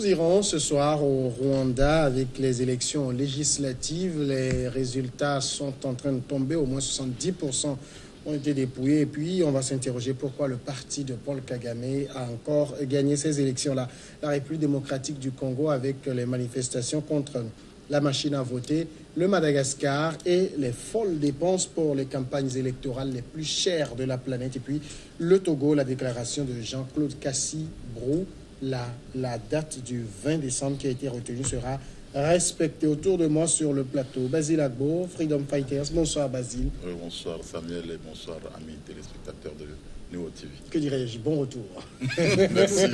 Nous irons ce soir au Rwanda avec les élections législatives. Les résultats sont en train de tomber, au moins 70% ont été dépouillés. Et puis, on va s'interroger pourquoi le parti de Paul Kagame a encore gagné ces élections-là. La République démocratique du Congo avec les manifestations contre la machine à voter, le Madagascar et les folles dépenses pour les campagnes électorales les plus chères de la planète. Et puis, le Togo, la déclaration de Jean-Claude Kassi-Brou. La date du 20 décembre qui a été retenue sera respectée. Autour de moi sur le plateau, Basile Agbo, Freedom Fighters. Bonsoir Basile. Bonsoir Samuel et bonsoir amis téléspectateurs de Néo TV. Que dirais-je? Bon retour. Merci.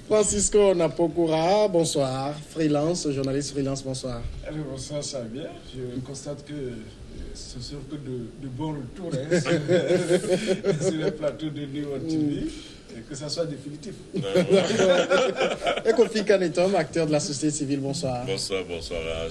Francisco Napokura, bonsoir. Freelance, journaliste freelance, bonsoir. Alors, bonsoir Samuel. Je constate que ce sont que de bons retours sur le plateau de Néo TV. Et que ça soit définitif. Et Kofi Kanetom, acteur de la société civile, bonsoir. Bonsoir,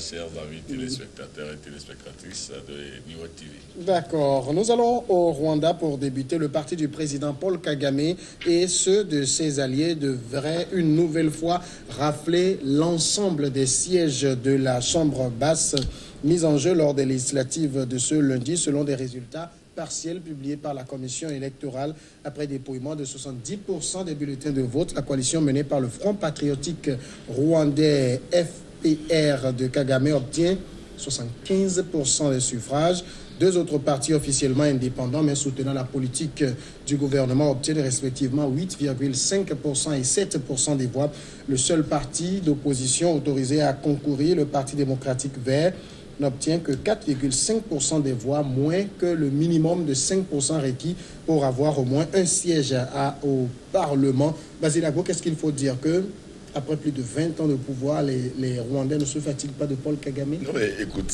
chers amis téléspectateurs et téléspectatrices de Néo TV. D'accord. Nous allons au Rwanda pour débuter. Le parti du président Paul Kagame et ceux de ses alliés devraient une nouvelle fois rafler l'ensemble des sièges de la Chambre basse mis en jeu lors des législatives de ce lundi, selon des résultats partiel publié par la commission électorale après dépouillement de 70% des bulletins de vote. La coalition menée par le Front patriotique rwandais FPR de Kagame obtient 75% des suffrages. Deux autres partis officiellement indépendants mais soutenant la politique du gouvernement obtiennent respectivement 8,5% et 7% des voix. Le seul parti d'opposition autorisé à concourir, le Parti démocratique vert, n'obtient que 4,5% des voix, moins que le minimum de 5% requis pour avoir au moins un siège au Parlement. Basile Agbo, qu'est-ce qu'il faut dire? Que après plus de 20 ans de pouvoir, les Rwandais ne se fatiguent pas de Paul Kagame? Non mais écoute,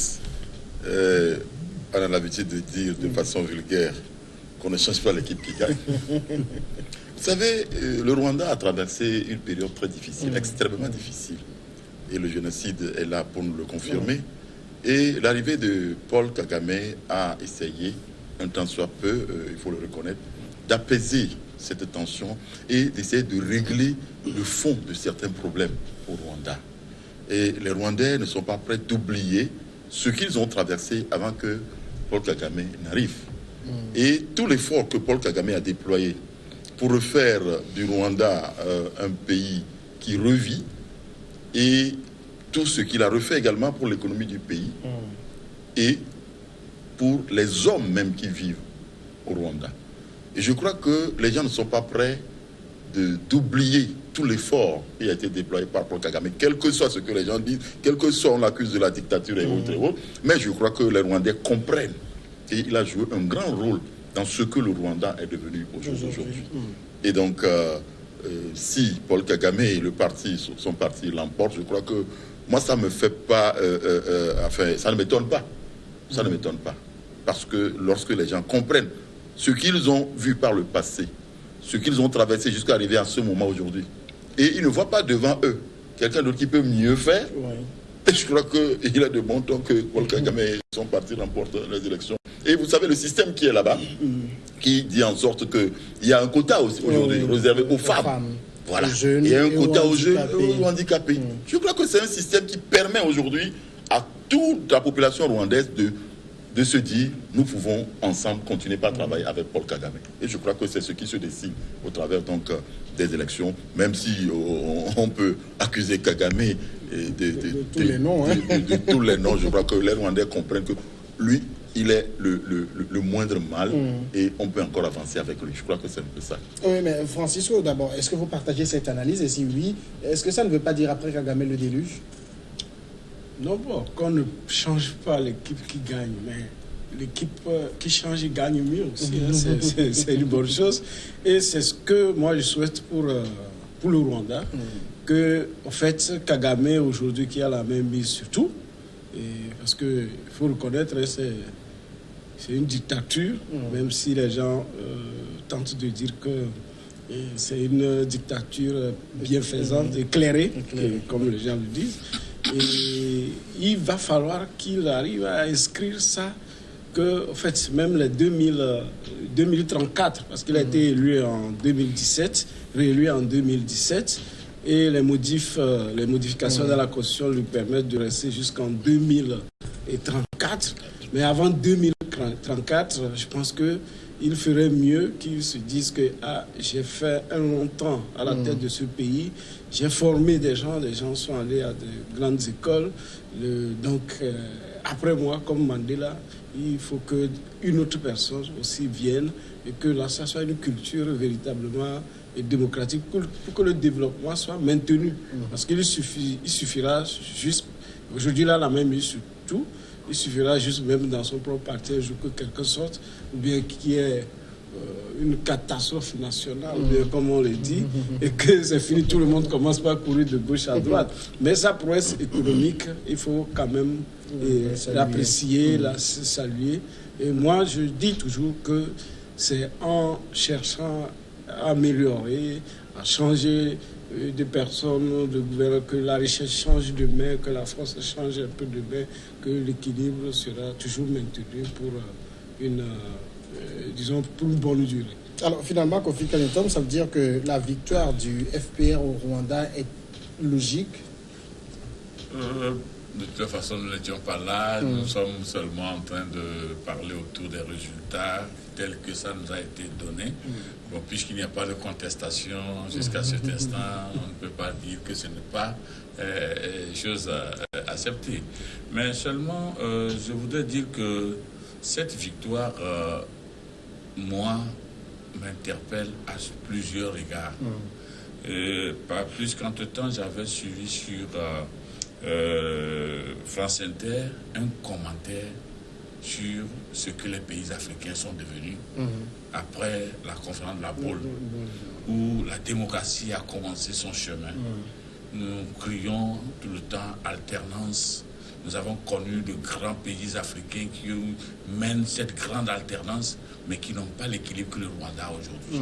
on a l'habitude de dire de façon vulgaire qu'on ne change pas l'équipe qui gagne. Vous savez, le Rwanda a traversé une période très difficile, extrêmement difficile. Et le génocide est là pour nous le confirmer. Et l'arrivée de Paul Kagame a essayé, un tant soit peu, il faut le reconnaître, d'apaiser cette tension et d'essayer de régler le fond de certains problèmes au Rwanda. Et les Rwandais ne sont pas prêts d'oublier ce qu'ils ont traversé avant que Paul Kagame n'arrive. Et tout l'effort que Paul Kagame a déployé pour refaire du Rwanda un pays qui revit, et tout ce qu'il a refait également pour l'économie du pays et pour les hommes même qui vivent au Rwanda. Et je crois que les gens ne sont pas prêts d'oublier tout l'effort qui a été déployé par Paul Kagame, quel que soit ce que les gens disent, quel que soit on l'accuse de la dictature et autres. Mais je crois que les Rwandais comprennent et il a joué un grand rôle dans ce que le Rwanda est devenu aujourd'hui. Et donc, si Paul Kagame et son parti l'emportent, je crois que moi, ça me fait pas... enfin, ça ne m'étonne pas. Ça ne m'étonne pas. Parce que lorsque les gens comprennent ce qu'ils ont vu par le passé, ce qu'ils ont traversé jusqu'à arriver à ce moment aujourd'hui, et ils ne voient pas devant eux quelqu'un d'autre qui peut mieux faire, et je crois qu'il a de bon temps que Paul Kagame et son parti remportent les élections. Et vous savez, le système qui est là-bas, qui dit en sorte qu'il y a un quota aussi aujourd'hui réservé aux femmes. Voilà. Il y a un quota aux jeunes, aux handicapés. Je crois que c'est un système qui permet aujourd'hui à toute la population rwandaise de se dire, nous pouvons ensemble continuer par travailler avec Paul Kagame. Et je crois que c'est ce qui se dessine au travers donc des élections, même si on peut accuser Kagame de tous les noms. De tous les noms. Je crois que les Rwandais comprennent que lui, il est le moindre mal et on peut encore avancer avec lui. Je crois que c'est un peu ça. Oui, mais Francisco, d'abord, est-ce que vous partagez cette analyse? Et si oui, est-ce que ça ne veut pas dire après Kagame le déluge? Non, bon, qu'on ne change pas l'équipe qui gagne, mais l'équipe qui change gagne mieux aussi. C'est une bonne chose. Et c'est ce que moi je souhaite pour le Rwanda. Que, en fait, Kagame aujourd'hui qui a la main mise sur tout, parce qu'il faut reconnaître, c'est une dictature, même si les gens tentent de dire que c'est une dictature bienfaisante, éclairée, comme les gens le disent. Et il va falloir qu'il arrive à inscrire ça, que en fait, même les 2034, parce qu'il a été élu en 2017, réélu en 2017, et les modifications dans la Constitution lui permettent de rester jusqu'en 2034. Mais avant 2034, je pense qu'il ferait mieux qu'il se dise que j'ai fait un long temps à la tête de ce pays, j'ai formé des gens sont allés à de grandes écoles. Après moi, comme Mandela, il faut qu'une autre personne aussi vienne et que là, ça soit une culture véritablement démocratique pour que le développement soit maintenu. Parce qu'il suffira juste, aujourd'hui là, la même sur tout, il suffira juste même dans son propre parti un jour que quelqu'un sorte, ou bien qu'il y ait une catastrophe nationale, comme on le dit, et que c'est fini, tout le monde commence par courir de gauche à droite. Mais sa prouesse économique, il faut quand même l'apprécier, la saluer. Et moi, je dis toujours que c'est en cherchant à améliorer, à changer de personnes, de gouvernement, que la richesse change de main, que la force change un peu de main, que l'équilibre sera toujours maintenu pour une bonne durée. Alors finalement, Kofi Kanetom, ça veut dire que la victoire du FPR au Rwanda est logique? De toute façon, nous n'étions pas là. Nous sommes seulement en train de parler autour des résultats tels que ça nous a été donné. Bon, puisqu'il n'y a pas de contestation jusqu'à cet instant, on ne peut pas dire que ce n'est pas chose à accepter. Mais seulement, je voudrais dire que cette victoire, moi, m'interpelle à plusieurs égards. Pas plus qu'entre-temps, j'avais suivi sur France Inter un commentaire sur ce que les pays africains sont devenus après la conférence de la Baule, où la démocratie a commencé son chemin. Nous crions tout le temps alternance. Nous avons connu de grands pays africains qui mènent cette grande alternance, mais qui n'ont pas l'équilibre que le Rwanda a aujourd'hui.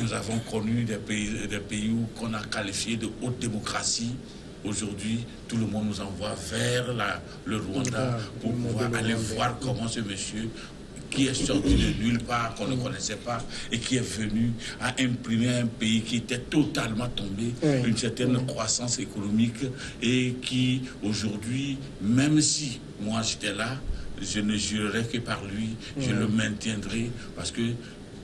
Nous avons connu des pays qu'on a qualifiés de haute démocratie. Aujourd'hui, tout le monde nous envoie vers le Rwanda pour pouvoir aller voir comment ce monsieur qui est sorti de nulle part, qu'on ne connaissait pas, et qui est venu à imprimer un pays qui était totalement tombé, une certaine croissance économique, et qui, aujourd'hui, même si moi j'étais là, je ne jurerai que par lui, je le maintiendrai, parce que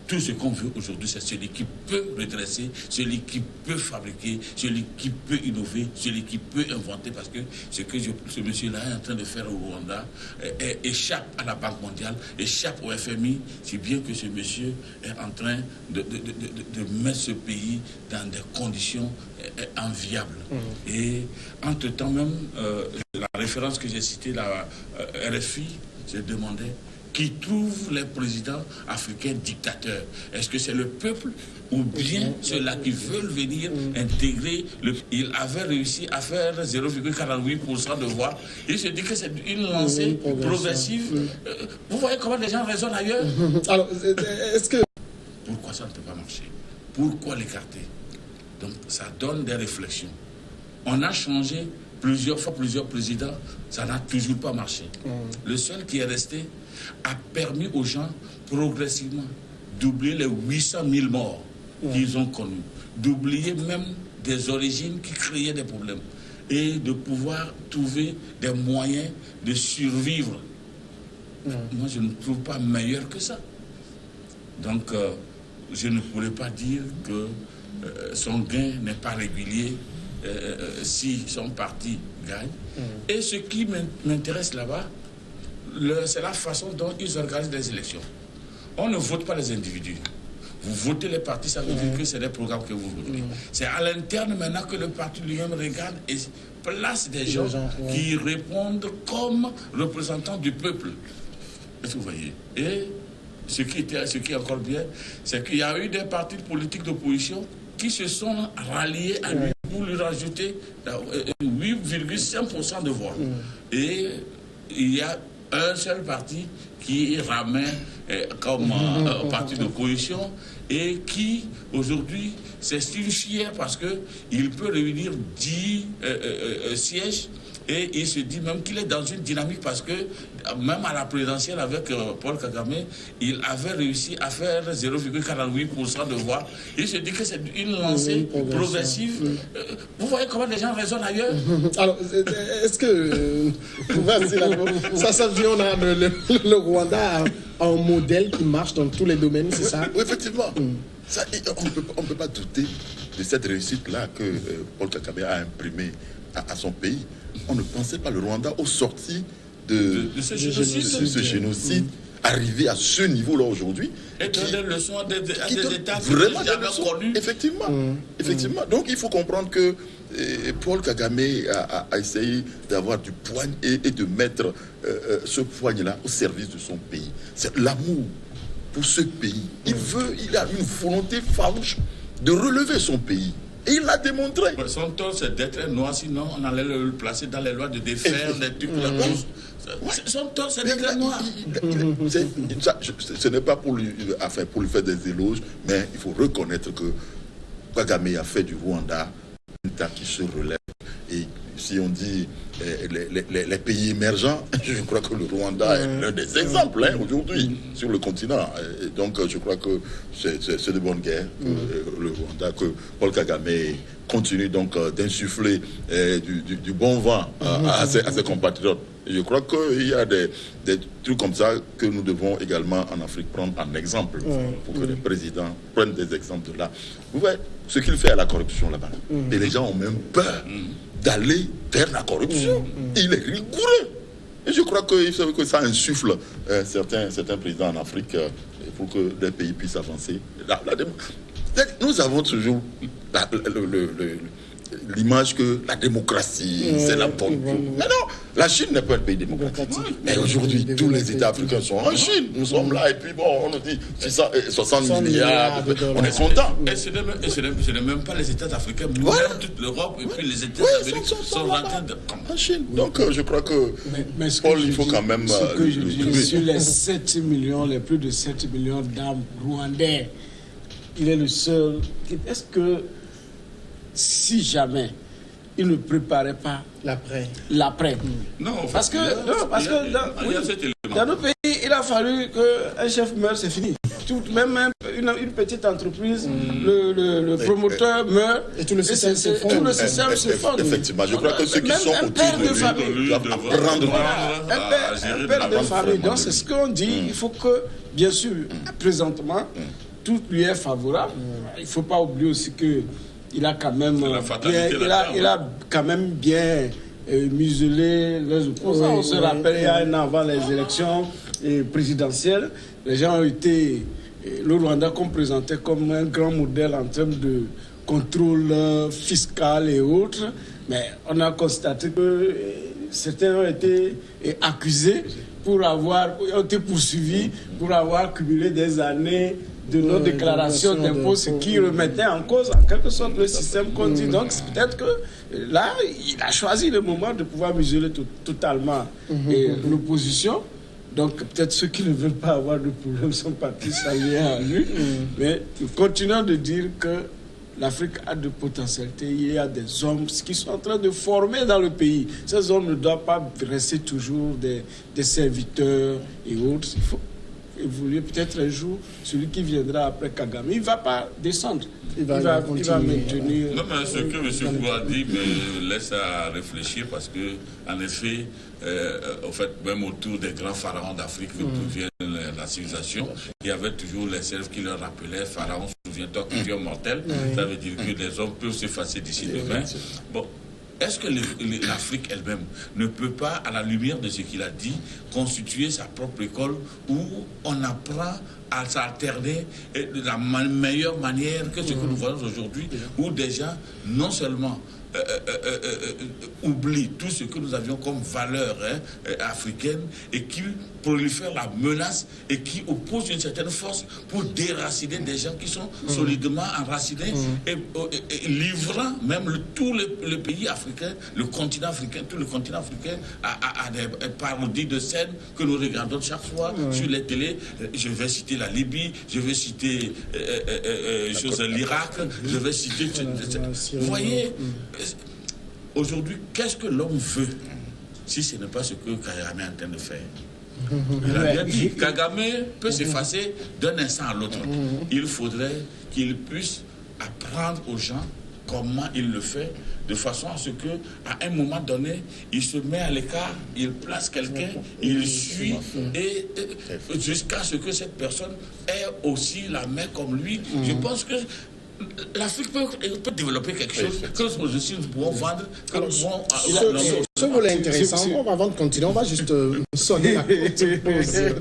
tout ce qu'on veut aujourd'hui, c'est celui qui peut redresser, celui qui peut fabriquer, celui qui peut innover, celui qui peut inventer, parce que ce que ce monsieur-là est en train de faire au Rwanda échappe à la Banque mondiale, échappe au FMI, si bien que ce monsieur est en train de mettre ce pays dans des conditions enviables. Et entre-temps même, la référence que j'ai citée, la RFI, je demandais qui trouve les présidents africains dictateurs. Est-ce que c'est le peuple ou bien ceux-là qui veulent venir intégrer Il avait réussi à faire 0,48% de voix. Il se dit que c'est une lancée progressive. Vous voyez comment les gens raisonnent ailleurs? Alors, est-ce que... Pourquoi ça ne peut pas marcher? Pourquoi l'écarter? Donc, ça donne des réflexions. On a changé plusieurs fois, plusieurs présidents, ça n'a toujours pas marché. Le seul qui est resté a permis aux gens progressivement d'oublier les 800 000 morts qu'ils ont connus, d'oublier même des origines qui créaient des problèmes et de pouvoir trouver des moyens de survivre. Moi, je ne trouve pas meilleur que ça. Donc, je ne pourrais pas dire que son gain n'est pas régulier si son parti gagne. Et ce qui m'intéresse là-bas, c'est la façon dont ils organisent les élections. On ne vote pas les individus. Vous votez les partis, ça veut dire que c'est des programmes que vous votez. C'est à l'interne maintenant que le parti lui-même regarde et place des gens qui répondent comme représentants du peuple. Est-ce que vous voyez? Et ce qui est encore bien, c'est qu'il y a eu des partis politiques d'opposition qui se sont ralliés à lui pour lui rajouter 8,5% de voix. Et il y a un seul parti qui ramène comme parti de coalition et qui aujourd'hui s'estime fier parce qu'il peut réunir 10 sièges Et il se dit même qu'il est dans une dynamique parce que même à la présidentielle avec Paul Kagame, il avait réussi à faire 0,48% de voix. Il se dit que c'est une lancée progressive. Vous voyez comment les gens raisonnent ailleurs. Alors, est-ce que... ça vient, on a le Rwanda a un modèle qui marche dans tous les domaines, c'est ça? Oui, effectivement. Ça, on ne peut pas douter de cette réussite-là que Paul Kagame a imprimée à son pays. On ne pensait pas le Rwanda au sorti de ce génocide, arrivé à ce niveau-là aujourd'hui. Et donner des leçons à des États vraiment jamais connus. Effectivement. Effectivement. Donc il faut comprendre que Paul Kagame a essayé d'avoir du poigne et de mettre ce poigne-là au service de son pays. C'est l'amour pour ce pays. Il a une volonté farouche de relever son pays. Et il l'a démontré. Son tort, c'est d'être noir, sinon on allait le placer dans les lois de défaire, des trucs là. Son tort, c'est d'être noir. Ce n'est pas pour lui faire des éloges, mais il faut reconnaître que Kagame a fait du Rwanda un État qui se relève. Et si on dit les pays émergents, je crois que le Rwanda est l'un des exemples aujourd'hui sur le continent. Et donc je crois que c'est de bonne guerre le Rwanda, que Paul Kagame continue donc d'insuffler du bon vent à ses compatriotes. Et je crois qu'il y a des trucs comme ça que nous devons également en Afrique prendre en exemple pour que les présidents prennent des exemples de là. Vous voyez ce qu'il fait à la corruption là-bas. Et les gens ont même peur d'aller vers la corruption. Il est rigoureux. Et je crois que ça insuffle certains présidents en Afrique pour que les pays puissent avancer. Nous avons toujours l'image que la démocratie, c'est la bonne. Mais non, la Chine n'est pas un pays démocratique. Mais aujourd'hui, tous les États africains sont en Chine. Nous sommes là et puis bon, on nous dit 60 milliards, on est content. Et ce n'est même pas les États africains, mais toute l'Europe et puis les États américains sont rentrés en Chine. Donc je crois que Paul, il faut quand même... Ce que je dis, sur les 7 millions, les plus de 7 millions d'âmes rwandais, il est le seul... Est-ce que si jamais il ne préparait pas l'après. Non, parce que dans nos pays, il a fallu qu'un chef meure, c'est fini. Même une petite entreprise, le promoteur meurt et tout le système s'effondre. Effectivement, je crois que ceux qui sont autour de lui doivent apprendre un père de famille. Donc c'est ce qu'on dit. Il faut que, bien sûr, présentement, tout lui est favorable. Il ne faut pas oublier aussi que il a quand même bien muselé les opposants. On se rappelle, il y a un an avant les élections présidentielles, les gens ont été le Rwanda qu'on présentait comme un grand modèle en termes de contrôle fiscal et autres, mais on a constaté que certains ont été accusés ont été poursuivis pour avoir cumulé des années de nos déclarations d'impôts, ce qui remettait en cause en quelque sorte le système qu'on dit. Donc peut-être que là, il a choisi le moment de pouvoir museler totalement l'opposition. Donc peut-être ceux qui ne veulent pas avoir de problème sont partis s'allier à lui. Mais nous continuons de dire que l'Afrique a de potentialités. Il y a des hommes qui sont en train de former dans le pays. Ces hommes ne doivent pas rester toujours des serviteurs et autres. Il faut évoluer. Peut-être un jour, celui qui viendra après Kagame, il ne va pas descendre. Il va maintenir. Non, mais ce que M. Boua dit me laisse à réfléchir parce que, en effet, en fait, même autour des grands pharaons d'Afrique d'où vient la civilisation, il y avait toujours les serfs qui leur rappelaient Pharaon, souviens-toi que tu es mortel. Ça veut dire que les hommes peuvent s'effacer d'ici demain. Bon. Est-ce que l'Afrique elle-même ne peut pas, à la lumière de ce qu'il a dit, constituer sa propre école où on apprend à s'alterner de la meilleure manière que ce que nous voyons aujourd'hui, où des gens non seulement oublient tout ce que nous avions comme valeur africaine et qui prolifèrent la menace et qui opposent une certaine force pour déraciner des gens qui sont solidement enracinés et livrant même tout le pays africain, le continent africain, tout le continent africain à des parodies de scènes que nous regardons chaque fois sur les télés. Je vais citer la Libye, je vais citer l'Irak, je vais citer... Vous voyez, Aujourd'hui, qu'est-ce que l'homme veut si ce n'est pas ce que Kagame est en train de faire? Il a bien dit, Kagame peut s'effacer d'un instant à l'autre. Il faudrait qu'il puisse apprendre aux gens comment il le fait, de façon à ce que, à un moment donné, il se met à l'écart, il place quelqu'un, il suit, et jusqu'à ce que cette personne ait aussi la main comme lui. Je pense que l'Afrique peut développer quelque chose que nous aussi nous pouvons vendre. Ce volet intéressant, avant de continuer, on va juste sonner la courte pause.